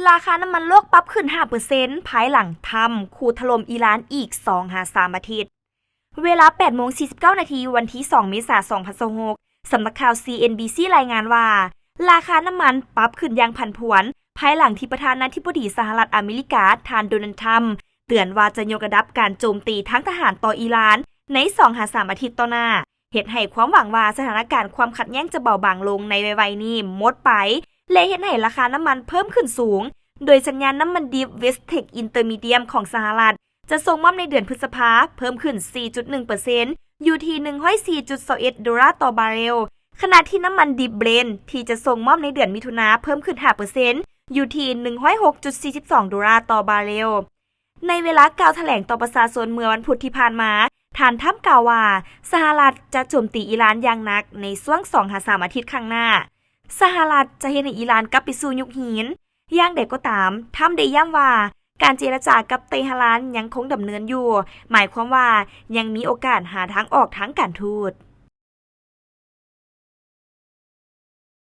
ราคาน้ำมันโลกปรับขึ้น 5% ภายหลังทำขู่ถล่มอิหร่านอีก 2-3 อาทิตย์ เวลา 8:49 นาทีวันที่ 2 เมษายน 2026 สำนักข่าว CNBC รายงานว่า ราคาน้ำมันปรับขึ้นอย่างผันผวน ภายหลังที่ประธานาธิบดีสหรัฐอเมริกาท่านโดนัลด์ทรัมป์เตือนว่าจะยกระดับการโจมตีทางทหารต่ออิหร่านใน 2-3 อาทิตย์ต่อหน้าเฮ็ดให้ความหวังว่าสถานการณ์ความขัดแย้งจะเบาบางลงในไวๆนี้หมดไปและเฮ็ดให้ราคาน้ำมันเพิ่มขึ้นสูงโดยสัญญาณน้ำมันดิบ West Texas Intermediate ของสหรัฐจะส่งมอบในเดือนพฤษภาเพิ่มขึ้น 4.1% อยู่ที่ 104.21 ดอลลาร์ต่อบาร์เรลขณะที่น้ำมันดิบเบรนท์ที่จะส่งมอบในเดือนมิถุนาเพิ่มขึ้น 5% อยู่ที่ 106.42 ดอลลาร์ต่อบาร์เรลในเวลากล่าวแถลงต่อประชาชนเมื่อวันพุธที่ผ่านมาท่านทรัมป์กล่าวว่าสหรัฐจะโจมตีอิหร่านอย่างหนักในช่วง 2-3 อาทิตย์ข้างหน้าสหรัฐจะเฮ็ดให้อิหร่านกลับไปสู่ยุคหินอย่างใดก็ตามทรัมป์ได้ย้ำว่าการเจรจากับเตหะรานยังคงดำเนินอยู่หมายความว่ายังมีโอกาสหาทางออกทางการทูต